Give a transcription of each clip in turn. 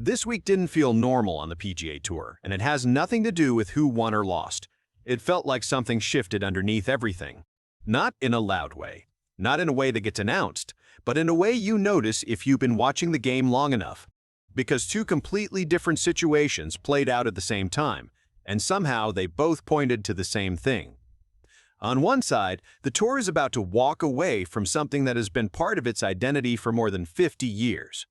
This week didn't feel normal on the PGA Tour, and it has nothing to do with who won or lost. It felt like something shifted underneath everything. Not in a loud way, not in a way that gets announced, but in a way you notice if you've been watching the game long enough. Because two completely different situations played out at the same time, and somehow they both pointed to the same thing. On one side, the tour is about to walk away from something that has been part of its identity for more than 50 years.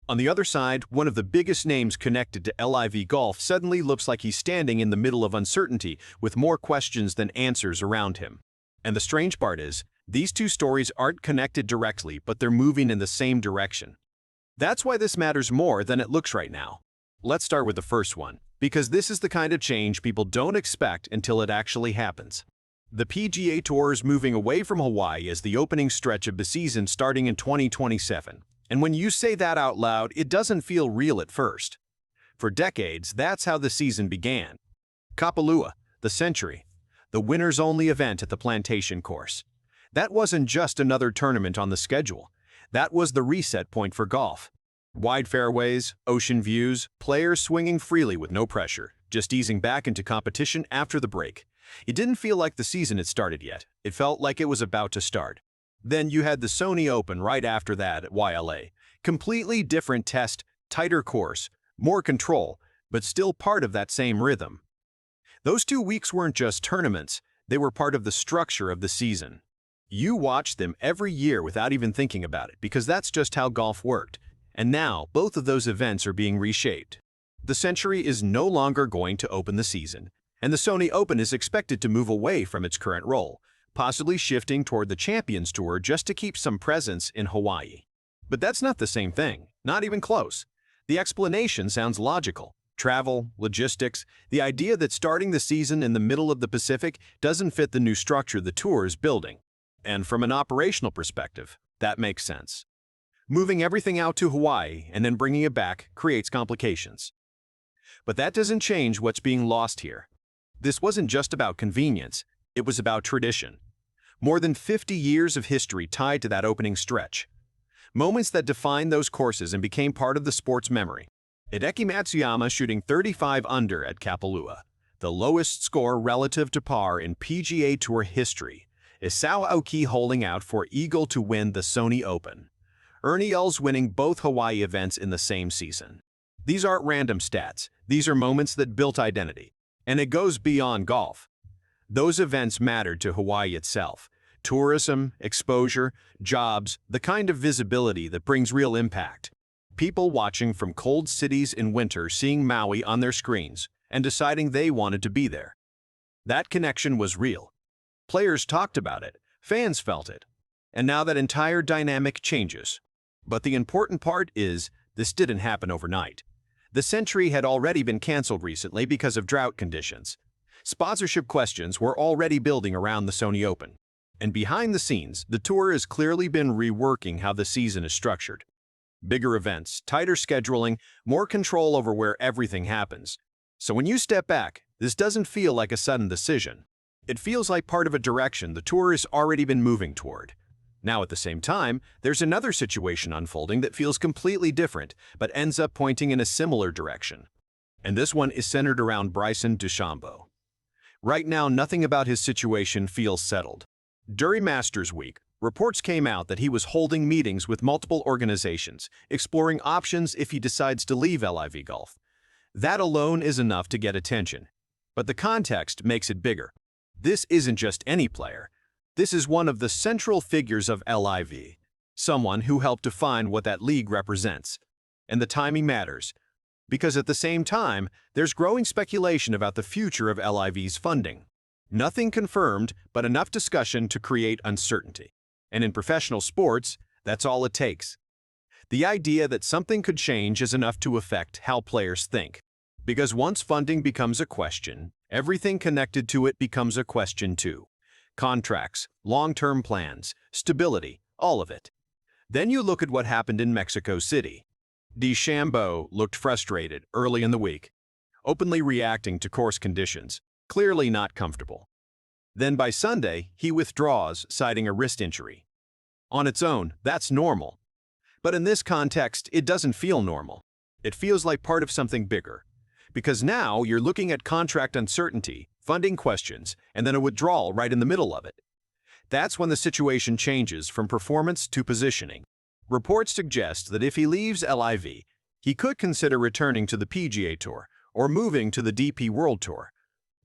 On the other side, one of the biggest names connected to LIV Golf suddenly looks like he's standing in the middle of uncertainty with more questions than answers around him. And the strange part is, these two stories aren't connected directly, but they're moving in the same direction. That's why this matters more than it looks right now. Let's start with the first one, because this is the kind of change people don't expect until it actually happens. The PGA Tour is moving away from Hawaii as the opening stretch of the season starting in 2027. And when you say that out loud, it doesn't feel real at first. For decades, that's how the season began. Kapalua, the Century, the winners-only event at the Plantation Course. That wasn't just another tournament on the schedule. That was the reset point for golf. Wide fairways, ocean views, players swinging freely with no pressure, just easing back into competition after the break. It didn't feel like the season had started yet. It felt like it was about to start. Then you had the Sony Open right after that at YLA. Completely different test, tighter course, more control, but still part of that same rhythm. Those 2 weeks weren't just tournaments, they were part of the structure of the season. You watched them every year without even thinking about it, because that's just how golf worked. And now, both of those events are being reshaped. The Century is no longer going to open the season, and the Sony Open is expected to move away from its current role, possibly shifting toward the Champions Tour just to keep some presence in Hawaii. But that's not the same thing, not even close. The explanation sounds logical. Travel, logistics, the idea that starting the season in the middle of the Pacific doesn't fit the new structure the tour is building. And from an operational perspective, that makes sense. Moving everything out to Hawaii and then bringing it back creates complications. But that doesn't change what's being lost here. This wasn't just about convenience, it was about tradition. More than 50 years of history tied to that opening stretch. Moments that defined those courses and became part of the sport's memory. Hideki Matsuyama shooting 35 under at Kapalua, the lowest score relative to par in PGA Tour history. Isao Aoki holding out for Eagle to win the Sony Open. Ernie Els winning both Hawaii events in the same season. These aren't random stats, these are moments that built identity. And it goes beyond golf. Those events mattered to Hawaii itself. Tourism, exposure, jobs, the kind of visibility that brings real impact. People watching from cold cities in winter seeing Maui on their screens and deciding they wanted to be there. That connection was real. Players talked about it, fans felt it. And now that entire dynamic changes. But the important part is, this didn't happen overnight. The Century had already been canceled recently because of drought conditions. Sponsorship questions were already building around the Sony Open. And behind the scenes, the tour has clearly been reworking how the season is structured. Bigger events, tighter scheduling, more control over where everything happens. So when you step back, this doesn't feel like a sudden decision. It feels like part of a direction the tour has already been moving toward. Now at the same time, there's another situation unfolding that feels completely different, but ends up pointing in a similar direction. And this one is centered around Bryson DeChambeau. Right now, nothing about his situation feels settled. During Masters Week, reports came out that he was holding meetings with multiple organizations, exploring options if he decides to leave LIV Golf. That alone is enough to get attention. But the context makes it bigger. This isn't just any player. This is one of the central figures of LIV, someone who helped define what that league represents. And the timing matters, because at the same time, there's growing speculation about the future of LIV's funding. Nothing confirmed, but enough discussion to create uncertainty. And in professional sports, that's all it takes. The idea that something could change is enough to affect how players think. Because once funding becomes a question, everything connected to it becomes a question too. Contracts, long-term plans, stability, all of it. Then you look at what happened in Mexico City. DeChambeau looked frustrated early in the week, openly reacting to course conditions, clearly not comfortable. Then by Sunday, he withdraws, citing a wrist injury. On its own, that's normal. But in this context, it doesn't feel normal. It feels like part of something bigger. Because now you're looking at contract uncertainty, funding questions, and then a withdrawal right in the middle of it. That's when the situation changes from performance to positioning. Reports suggest that if he leaves LIV, he could consider returning to the PGA Tour or moving to the DP World Tour.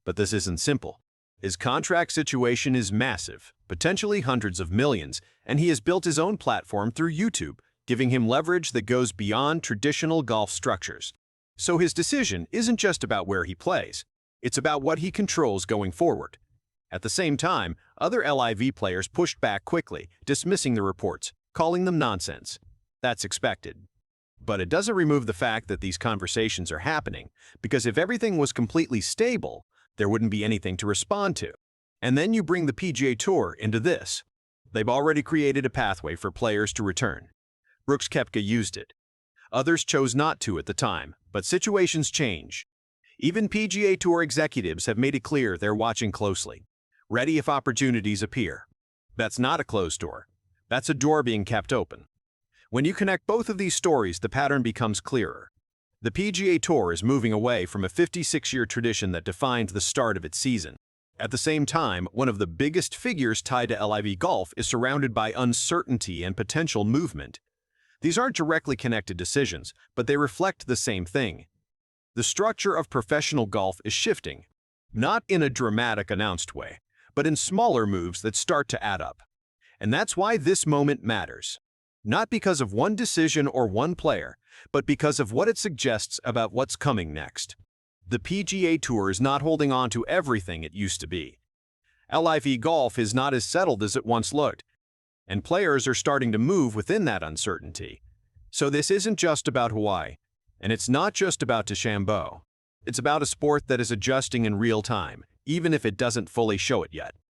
But this isn't simple. His contract situation is massive, potentially hundreds of millions, and he has built his own platform through YouTube, giving him leverage that goes beyond traditional golf structures. So his decision isn't just about where he plays. It's about what he controls going forward. At the same time, other LIV players pushed back quickly, dismissing the reports, calling them nonsense. That's expected. But it doesn't remove the fact that these conversations are happening, because if everything was completely stable, there wouldn't be anything to respond to. And then you bring the PGA Tour into this. They've already created a pathway for players to return. Brooks Koepka used it. Others chose not to at the time, but situations change. Even PGA Tour executives have made it clear they're watching closely, ready if opportunities appear. That's not a closed door. That's a door being kept open. When you connect both of these stories, the pattern becomes clearer. The PGA Tour is moving away from a 56-year tradition that defined the start of its season. At the same time, one of the biggest figures tied to LIV Golf is surrounded by uncertainty and potential movement. These aren't directly connected decisions, but they reflect the same thing. The structure of professional golf is shifting, not in a dramatic announced way, but in smaller moves that start to add up. And that's why this moment matters. Not because of one decision or one player, but because of what it suggests about what's coming next. The PGA Tour is not holding on to everything it used to be. LIV Golf is not as settled as it once looked, and players are starting to move within that uncertainty. So this isn't just about Hawaii, and it's not just about DeChambeau. It's about a sport that is adjusting in real time, even if it doesn't fully show it yet.